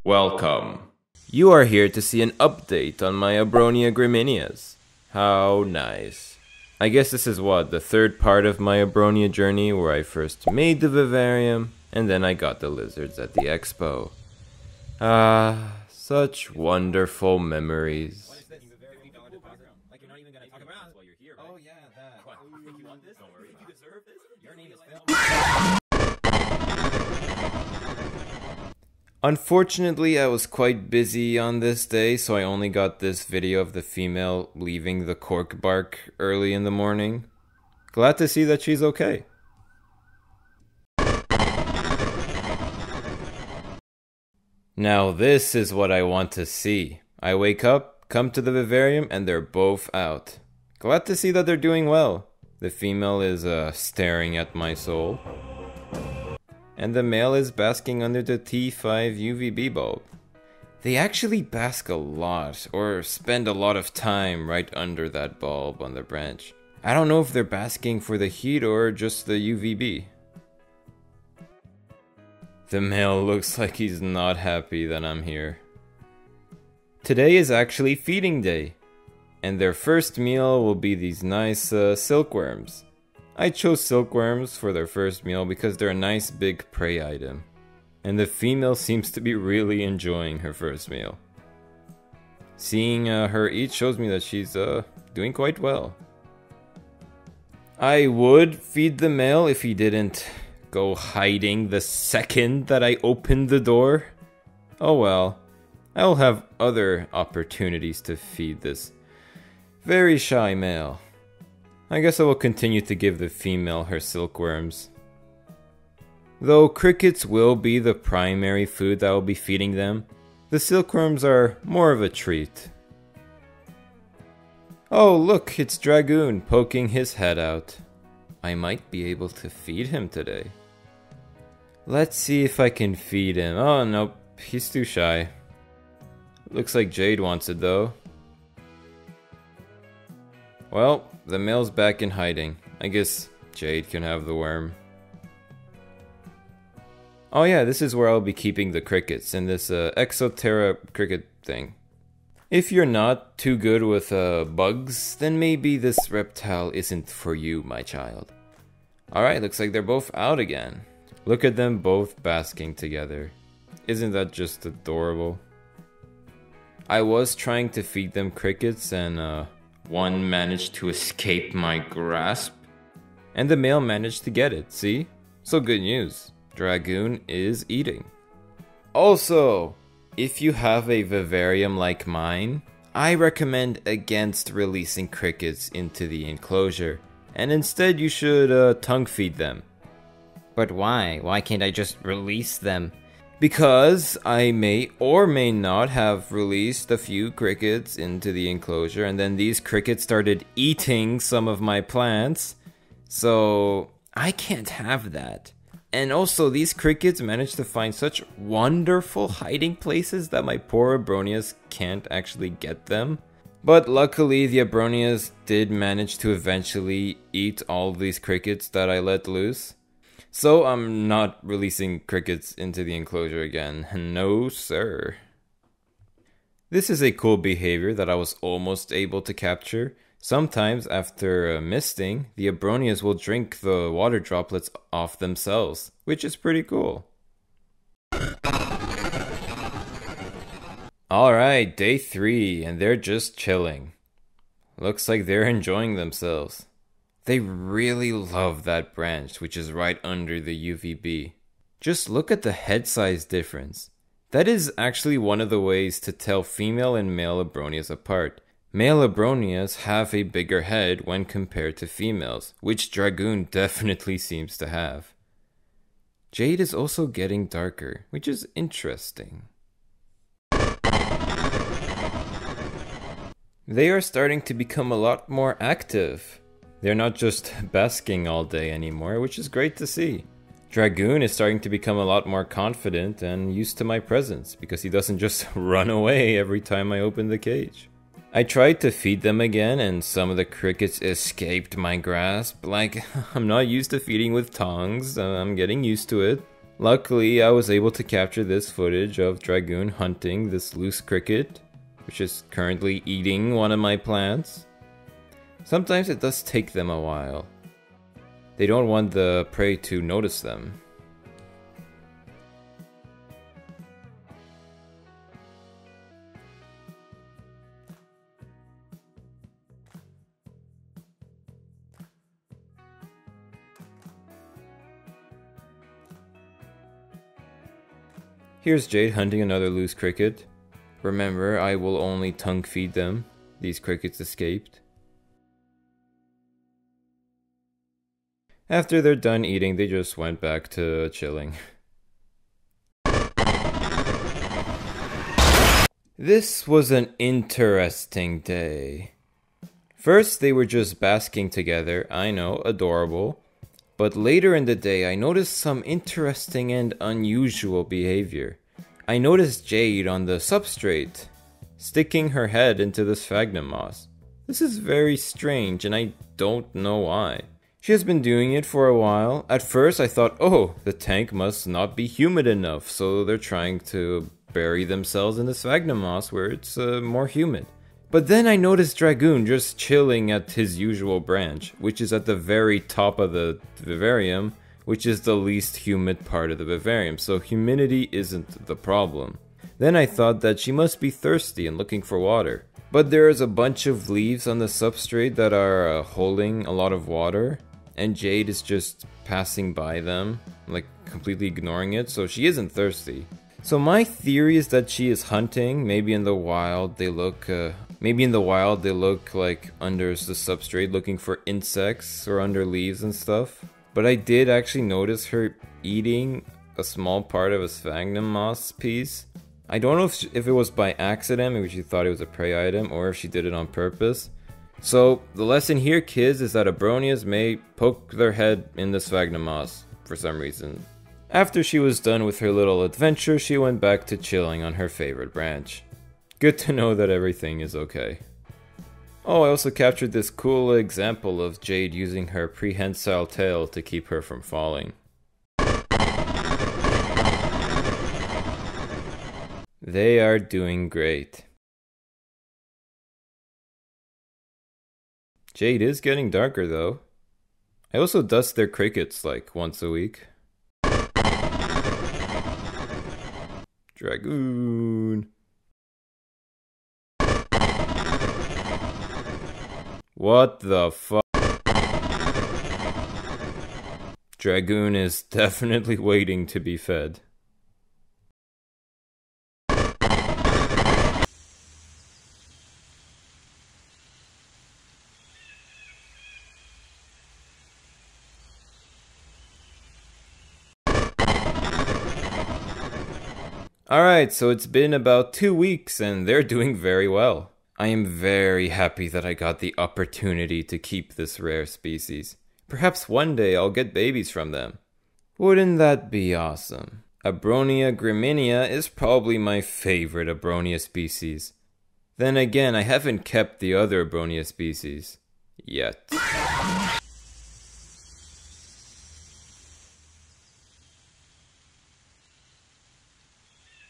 Welcome. You are here to see an update on my Abronia Gramineas. How nice. I guess this is the third part of my Abronia journey, where I first made the vivarium, and then I got the lizards at the expo. Ah, such wonderful memories. Unfortunately, I was quite busy on this day, so I only got this video of the female leaving the cork bark early in the morning. Glad to see that she's okay. Now this is what I want to see. I wake up, come to the vivarium, and they're both out. Glad to see that they're doing well. The female is staring at my soul. And the male is basking under the T5 UVB bulb. They actually bask a lot, or spend a lot of time right under that bulb on the branch. I don't know if they're basking for the heat or just the UVB. The male looks like he's not happy that I'm here. Today is actually feeding day, and their first meal will be these nice silkworms. I chose silkworms for their first meal because they're a nice big prey item. And the female seems to be really enjoying her first meal. Seeing her eat shows me that she's doing quite well. I would feed the male if he didn't go hiding the second that I opened the door. Oh well, I'll have other opportunities to feed this very shy male. I guess I will continue to give the female her silkworms. Though crickets will be the primary food that I will be feeding them, the silkworms are more of a treat. Oh look, it's Dragoon poking his head out. I might be able to feed him today. Let's see if I can feed him. Oh nope, he's too shy. Looks like Jade wants it though. Well, the male's back in hiding. I guess Jade can have the worm. Oh yeah, this is where I'll be keeping the crickets, in this Exoterra cricket thing. If you're not too good with bugs, then maybe this reptile isn't for you, my child. Alright, looks like they're both out again. Look at them both basking together. Isn't that just adorable? I was trying to feed them crickets and one managed to escape my grasp, and the male managed to get it, see? So good news, Dragoon is eating. Also, if you have a vivarium like mine, I recommend against releasing crickets into the enclosure, and instead you should tongue feed them. But why? Why can't I just release them? Because I may or may not have released a few crickets into the enclosure, and then these crickets started eating some of my plants. So I can't have that. And also, these crickets managed to find such wonderful hiding places that my poor Abronias can't actually get them. But luckily, the Abronias did manage to eventually eat all these crickets that I let loose. So I'm not releasing crickets into the enclosure again. No, sir. This is a cool behavior that I was almost able to capture. Sometimes after misting, the Abronias will drink the water droplets off themselves, which is pretty cool. Alright, day 3, and they're just chilling. Looks like they're enjoying themselves. They really love that branch, which is right under the UVB. Just look at the head size difference. That is actually one of the ways to tell female and male Abronias apart. Male Abronias have a bigger head when compared to females, which Dragoon definitely seems to have. Jade is also getting darker, which is interesting. They are starting to become a lot more active. They're not just basking all day anymore, which is great to see. Dragoon is starting to become a lot more confident and used to my presence, because he doesn't just run away every time I open the cage. I tried to feed them again, and some of the crickets escaped my grasp. Like, I'm not used to feeding with tongs, I'm getting used to it. Luckily, I was able to capture this footage of Dragoon hunting this loose cricket, which is currently eating one of my plants. Sometimes it does take them a while. They don't want the prey to notice them. Here's Jade hunting another loose cricket. Remember, I will only tongue feed them. These crickets escaped. After they're done eating, they just went back to chilling. This was an interesting day. First, they were just basking together. I know, adorable. But later in the day, I noticed some interesting and unusual behavior. I noticed Jade on the substrate, sticking her head into the sphagnum moss. This is very strange, and I don't know why. She has been doing it for a while. At first, I thought, oh, the tank must not be humid enough, so they're trying to bury themselves in the sphagnum moss where it's more humid. But then I noticed Dragoon just chilling at his usual branch, which is at the very top of the vivarium, which is the least humid part of the vivarium, so humidity isn't the problem. Then I thought that she must be thirsty and looking for water. But there is a bunch of leaves on the substrate that are holding a lot of water, and Jade is just passing by them, like completely ignoring it, so she isn't thirsty. So my theory is that she is hunting. Maybe in the wild they look like under the substrate looking for insects or under leaves and stuff. But I did actually notice her eating a small part of a sphagnum moss piece. I don't know if it was by accident, maybe she thought it was a prey item, or if she did it on purpose. So the lesson here, kids, is that Abronias may poke their head in the sphagnum moss for some reason. After she was done with her little adventure, she went back to chilling on her favorite branch. Good to know that everything is okay. Oh, I also captured this cool example of Jade using her prehensile tail to keep her from falling. They are doing great. Jade is getting darker though. I also dust their crickets like once a week. Dragoon. What the fuck? Dragoon is definitely waiting to be fed. Alright, so it's been about 2 weeks and they're doing very well. I am very happy that I got the opportunity to keep this rare species. Perhaps one day I'll get babies from them. Wouldn't that be awesome? Abronia Gramineas is probably my favorite Abronia species. Then again, I haven't kept the other Abronia species. Yet.